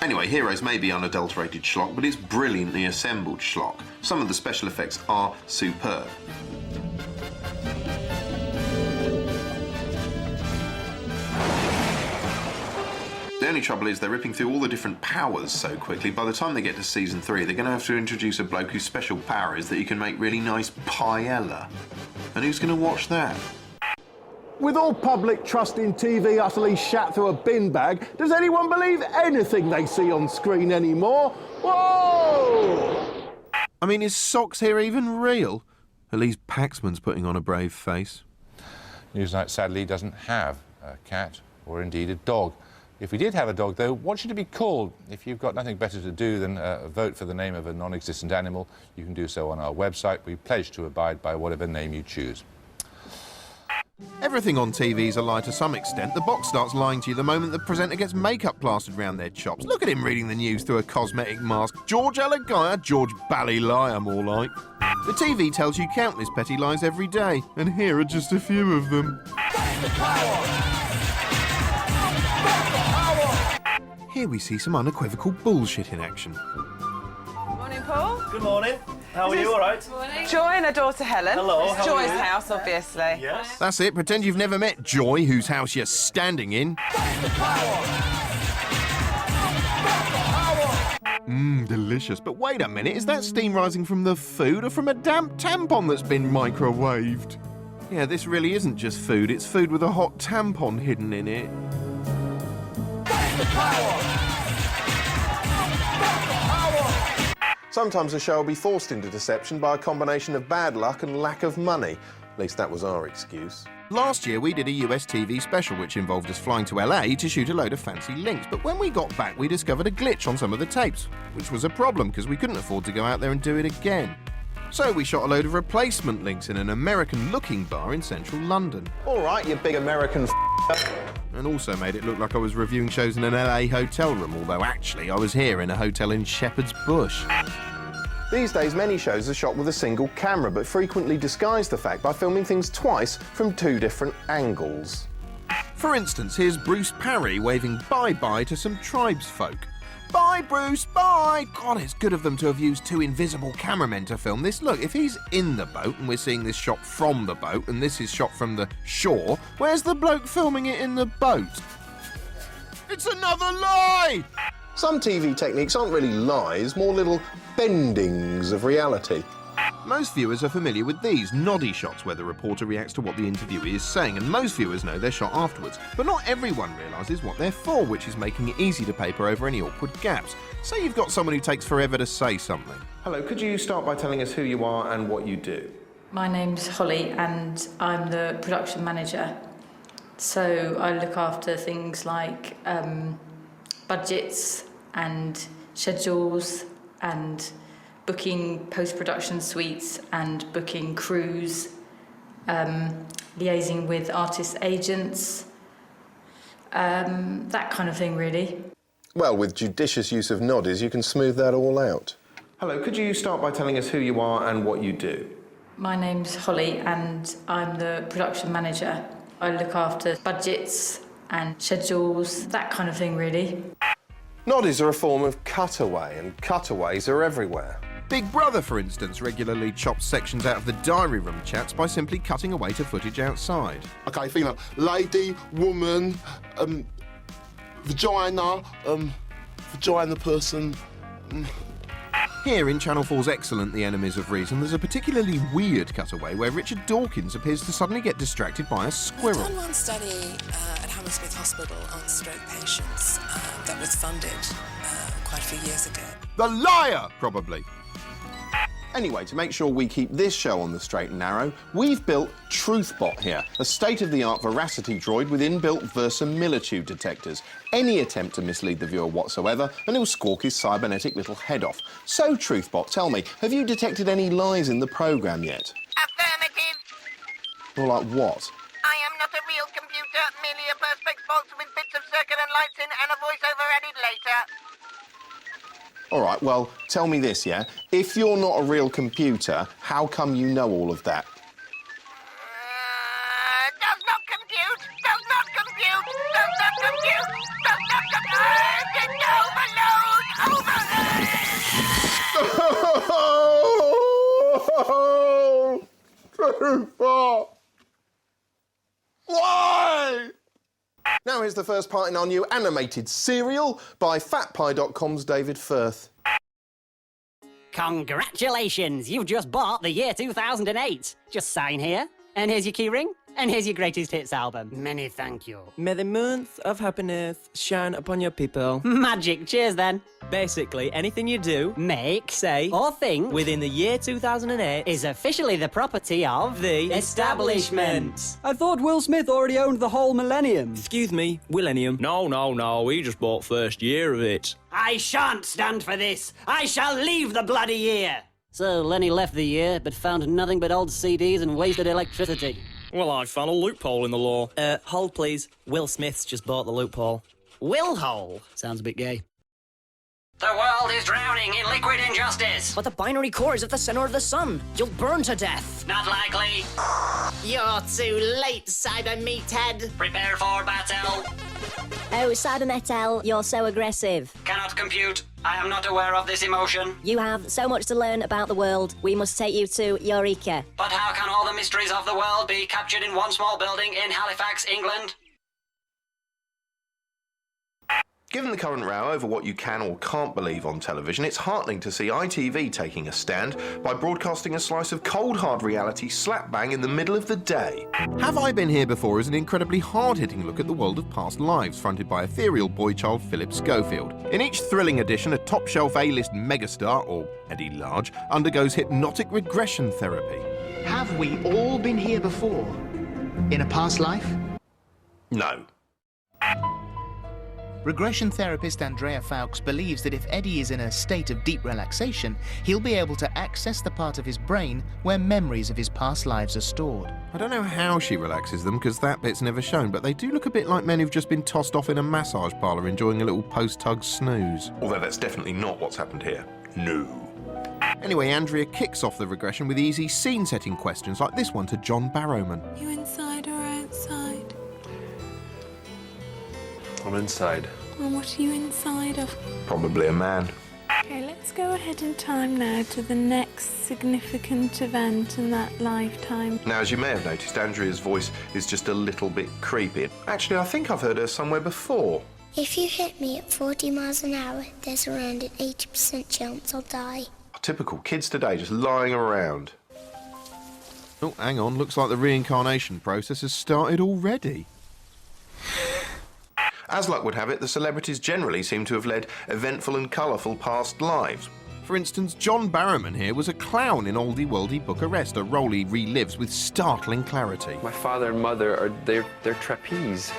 Anyway, Heroes may be unadulterated schlock, but it's brilliantly assembled schlock. Some of the special effects are superb. The only trouble is they're ripping through all the different powers so quickly, by the time they get to season 3, they're going to have to introduce a bloke whose special power is that he can make really nice paella. And who's going to watch that? With all public trust in TV utterly shat through a bin bag, does anyone believe anything they see on screen anymore? Whoa! I mean, is Socks here even real? At least Paxman's putting on a brave face. Newsnight sadly doesn't have a cat or indeed a dog. If we did have a dog, though, what should it be called? If you've got nothing better to do than vote for the name of a non-existent animal, you can do so on our website. We pledge to abide by whatever name you choose. Everything on TV is a lie to some extent. The box starts lying to you the moment the presenter gets makeup plastered round their chops. Look at him reading the news through a cosmetic mask. George Alagaya, George Ballyliar, more like. The TV tells you countless petty lies every day, and here are just a few of them. Here we see some unequivocal bullshit in action. Morning, Paul. Good morning. How are you? All right? Morning. Joy and her daughter Helen. Hello, It's how Joy's are you? house, obviously. Yes. That's it. Pretend you've never met Joy, whose house you're standing in. Delicious. But wait a minute, is that steam rising from the food or from a damp tampon that's been microwaved? Yeah, this really isn't just food, it's food with a hot tampon hidden in it. Sometimes a show will be forced into deception by a combination of bad luck and lack of money. At least that was our excuse. Last year we did a US TV special which involved us flying to LA to shoot a load of fancy links, but when we got back we discovered a glitch on some of the tapes, which was a problem because we couldn't afford to go out there and do it again. So we shot a load of replacement links in an American-looking bar in central London. All right, you big American and also made it look like I was reviewing shows in an LA hotel room, although actually I was here in a hotel in Shepherd's Bush. These days, many shows are shot with a single camera, but frequently disguise the fact by filming things twice from 2 different angles. For instance, here's Bruce Parry waving bye-bye to some tribesfolk. Bye, Bruce, bye! God, it's good of them to have used 2 invisible cameramen to film this. Look, if he's in the boat and we're seeing this shot from the boat and this is shot from the shore, where's the bloke filming it in the boat? It's another lie! Some TV techniques aren't really lies, more little bendings of reality. Most viewers are familiar with these noddy shots where the reporter reacts to what the interviewee is saying, and most viewers know they're shot afterwards. But not everyone realises what they're for, which is making it easy to paper over any awkward gaps. Say you've got someone who takes forever to say something. Hello, could you start by telling us who you are and what you do? My name's Holly and I'm the production manager. So I look after things like budgets and schedules and booking post-production suites and booking crews, liaising with artist agents, that kind of thing, really. Well, with judicious use of noddies, you can smooth that all out. Hello, could you start by telling us who you are and what you do? My name's Holly and I'm the production manager. I look after budgets and schedules, that kind of thing, really. Noddies are a form of cutaway, and cutaways are everywhere. Big Brother, for instance, regularly chops sections out of the diary room chats by simply cutting away to footage outside. Okay, female, lady, woman, vagina, vagina person. Here in Channel 4's excellent The Enemies of Reason, there's a particularly weird cutaway where Richard Dawkins appears to suddenly get distracted by a squirrel. We've done one study at Hammersmith Hospital on stroke patients that was funded quite a few years ago. The liar, probably. Anyway, to make sure we keep this show on the straight and narrow, we've built Truthbot here, a state-of-the-art veracity droid with inbuilt verisimilitude detectors. Any attempt to mislead the viewer whatsoever, and he'll squawk his cybernetic little head off. So, Truthbot, tell me, have you detected any lies in the programme yet? Affirmative. Or like what? I am not a real computer, merely a perspex box with bits of circuit and lights in and a voiceover added later. All right, well, tell me this, yeah? If you're not a real computer, how come you know all of that? Does not compute, does not compute, does not compute, does not compute, it's overload! too far. Why? Now here's the first part in our new animated serial by fatpie.com's David Firth. Congratulations! You've just bought the year 2008. Just sign here, and here's your keyring, and here's your greatest hits album. Many thank you. May the month of happiness shine upon your people. Magic, cheers then. Basically, anything you do, Make, say, or think within the year 2008 is officially the property of the establishment. I thought Will Smith already owned the whole millennium. Excuse me, Millennium. No, he just bought first year of it. I shan't stand for this. I shall leave the bloody year. So Lenny left the year, but found nothing but old CDs and wasted electricity. Well, I found a loophole in the law. Hold please. Will Smith's just bought the loophole. Will hole? Sounds a bit gay. The world is drowning in liquid injustice. But the binary core is at the center of the sun. You'll burn to death. Not likely. You're too late, cyber meathead. Prepare for battle. Oh, Cybermetal, you're so aggressive. Cannot compute. I am not aware of this emotion. You have so much to learn about the world. We must take you to Eureka. But how can all the mysteries of the world be captured in one small building in Halifax, England? Given the current row over what you can or can't believe on television, it's heartening to see ITV taking a stand by broadcasting a slice of cold hard reality slap bang in the middle of the day. Have I Been Here Before is an incredibly hard-hitting look at the world of past lives, fronted by ethereal boy child Philip Schofield. In each thrilling edition, a top-shelf A-list megastar, or Eddie Large, undergoes hypnotic regression therapy. Have we all been here before? In a past life? No. Regression therapist Andrea Fowkes believes that if Eddie is in a state of deep relaxation, he'll be able to access the part of his brain where memories of his past lives are stored. I don't know how she relaxes them, because that bit's never shown, but they do look a bit like men who've just been tossed off in a massage parlour enjoying a little post-hug snooze. Although that's definitely not what's happened here. No. Anyway, Andrea kicks off the regression with easy scene-setting questions like this one to John Barrowman. You inside or outside? I'm inside. Well, what are you inside of? Probably a man. Okay, let's go ahead in time now to the next significant event in that lifetime. Now, as you may have noticed, Andrea's voice is just a little bit creepy. Actually, I think I've heard her somewhere before. If you hit me at 40 miles an hour, there's around an 80% chance I'll die. Typical kids today, just lying around. Oh, hang on, looks like the reincarnation process has started already. As luck would have it, the celebrities generally seem to have led eventful and colourful past lives. For instance, John Barrowman here was a clown in oldie worldy Bucharest, a role he relives with startling clarity. My father and mother are they're trapeze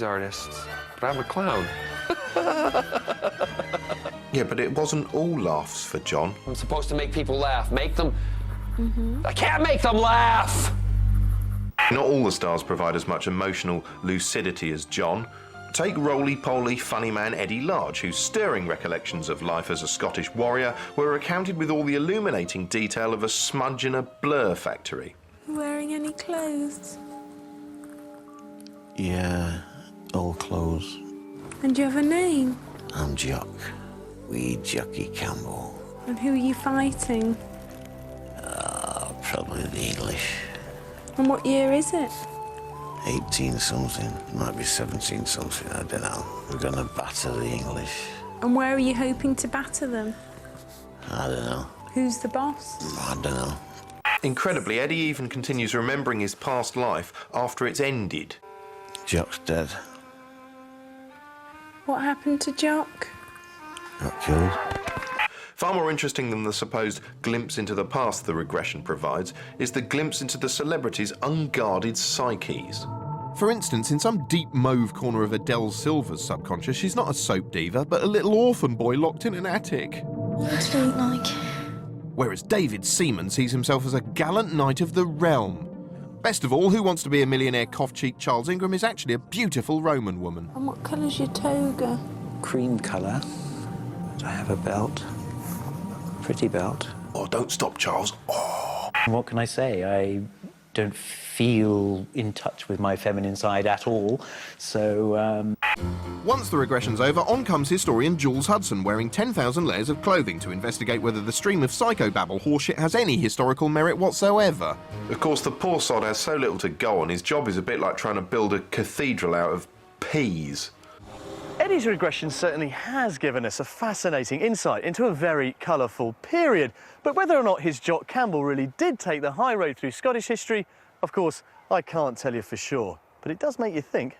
artists, but I'm a clown. Yeah, but it wasn't all laughs for John. I'm supposed to make people laugh, make them. I can't make them laugh. Not all the stars provide as much emotional lucidity as John. Take roly-poly funny man Eddie Large, whose stirring recollections of life as a Scottish warrior were recounted with all the illuminating detail of a smudge in a blur factory. Wearing any clothes? Yeah, all clothes. And do you have a name? I'm Jock. Wee Jockey Campbell. And who are you fighting? Probably the English. And what year is it? 18-something, might be 17-something, I don't know. We're gonna batter the English. And where are you hoping to batter them? I don't know. Who's the boss? I don't know. Incredibly, Eddie even continues remembering his past life after it's ended. Jock's dead. What happened to Jock? Got killed. Far more interesting than the supposed glimpse into the past the regression provides is the glimpse into the celebrities' unguarded psyches. For instance, in some deep mauve corner of Adele Silver's subconscious, she's not a soap diva, but a little orphan boy locked in an attic. What do you like? Whereas David Seaman sees himself as a gallant knight of the realm. Best of all, Who Wants to Be a Millionaire cough-cheeked Charles Ingram is actually a beautiful Roman woman. And what colour's your toga? Cream colour. I have a belt. Pretty belt. Oh, don't stop, Charles. Oh. What can I say? I don't feel in touch with my feminine side at all, so Once the regression's over, on comes historian Jules Hudson, wearing 10,000 layers of clothing to investigate whether the stream of psychobabble horseshit has any historical merit whatsoever. Of course, the poor sod has so little to go on, his job is a bit like trying to build a cathedral out of peas. Eddie's regression certainly has given us a fascinating insight into a very colourful period. But whether or not his Jock Campbell really did take the high road through Scottish history, of course, I can't tell you for sure. But it does make you think.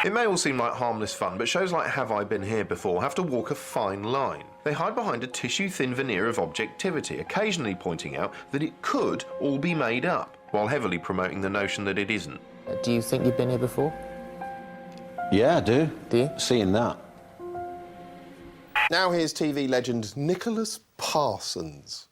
It may all seem like harmless fun, but shows like Have I Been Here Before have to walk a fine line. They hide behind a tissue-thin veneer of objectivity, occasionally pointing out that it could all be made up, while heavily promoting the notion that it isn't. Do you think you've been here before? Yeah, I do. Do you? Seeing that. Now here's TV legend Nicholas Parsons.